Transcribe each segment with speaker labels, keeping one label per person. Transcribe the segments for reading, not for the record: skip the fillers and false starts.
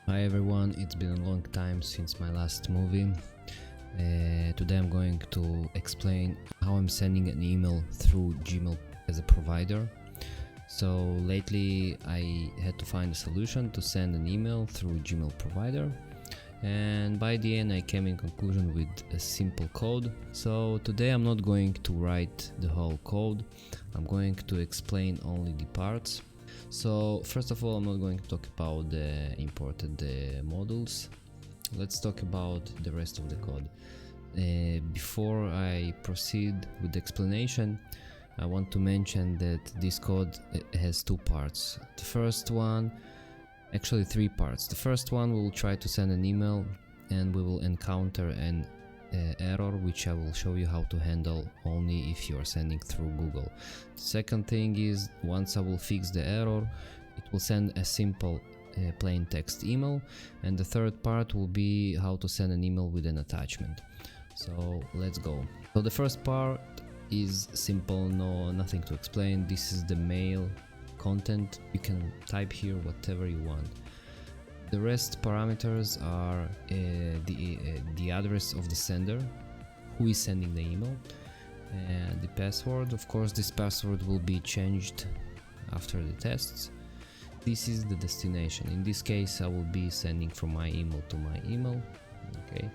Speaker 1: Hi everyone, it's been a long time since my last movie. Today I'm going to explain how I'm sending an email through Gmail as a provider. So lately I had to find a solution to send an email through Gmail provider, and by the end I came in conclusion with a simple code. So today I'm not going to write the whole code, I'm going to explain only the parts. So first of all, I'm not going to talk about the imported modules. Let's talk about the rest of the code. Before I proceed with the explanation, I want to mention that this code has two parts. The first one, actually three parts. The first one, we will try to send an email and we will encounter an error, which I will show you how to handle only if you are sending through Google. The second thing is, once I will fix the error, it will send a simple plain text email, and the third part will be how to send an email with an attachment. So let's go. So the first part is simple, nothing to explain. This is the mail content. You can type here whatever you want. The rest parameters are the address of the sender, who is sending the email, and the password. Of course, this password will be changed after the tests. This is the destination. In this case, I will be sending from my email to my email. Okay.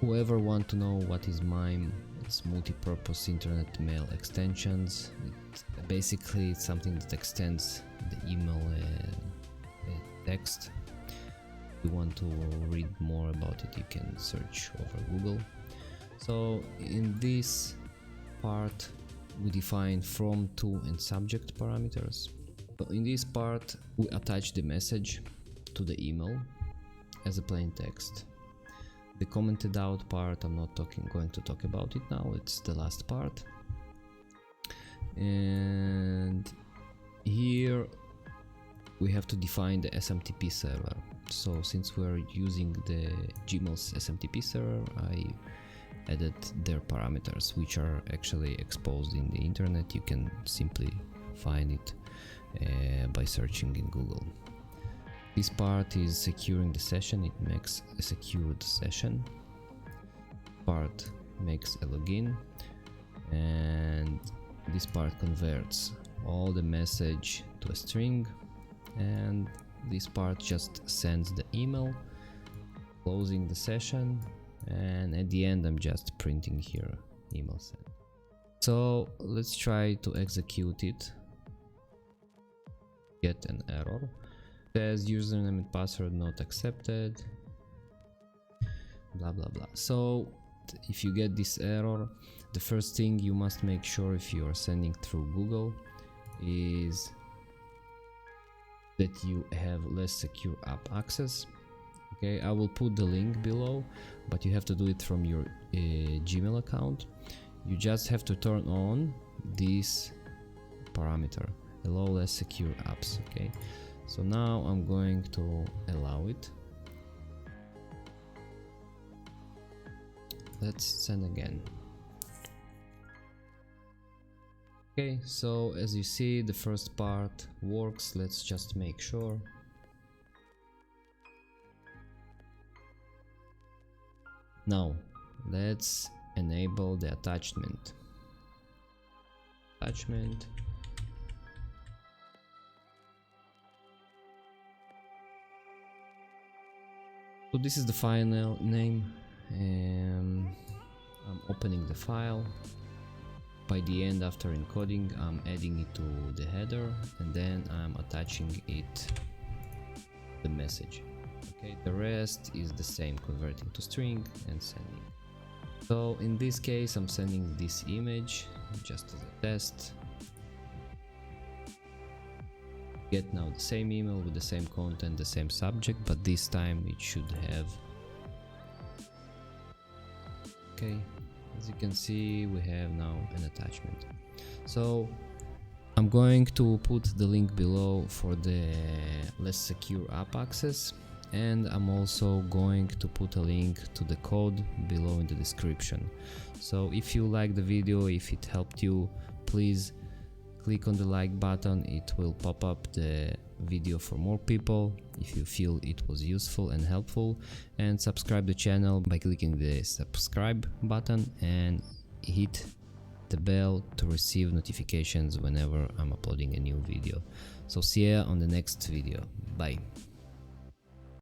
Speaker 1: Whoever want to know what is MIME, it's multi-purpose internet mail extensions. Basically, it's something that extends the email text. If you want to read more about it, you can search over Google. So in this part we define from, to, and subject parameters. So in this part we attach the message to the email as a plain text. The commented out part, I'm not going to talk about it now, it's the last part. And here we have to define the SMTP server. So since we're using the Gmail's SMTP server, I added their parameters, which are actually exposed in the internet. You can simply find it by searching in Google. This part is securing the session. It makes a secured session. Part makes a login, and this part converts all the message to a string, and this part just sends the email, closing the session, and at the end I'm just printing here email sent. So let's try to execute it. Get an error. It says username and password not accepted, blah blah blah. So if you get this error, the first thing you must make sure if you are sending through Google is that you have less secure app access. Okay, I will put the link below, but you have to do it from your Gmail account. You just have to turn on this parameter, allow less secure apps. Okay, so now I'm going to allow it. Let's send again. Okay, so as you see, the first part works. Let's just make sure. Now let's enable the attachment. So this is the file name, and I'm opening the file. By the end, after encoding, I'm adding it to the header, and then I'm attaching it the message. Okay, the rest is the same, converting to string and sending. So in this case, I'm sending this image just as a test. Get now the same email with the same content, the same subject, but this time it should have. Okay. As you can see, we have now an attachment. So I'm going to put the link below for the less secure app access, and I'm also going to put a link to the code below in the description. So if you like the video, if it helped you, please click on the like button, it will pop up the video for more people if you feel it was useful and helpful, and subscribe the channel by clicking the subscribe button and hit the bell to receive notifications whenever I'm uploading a new video. So see ya on the next video. Bye.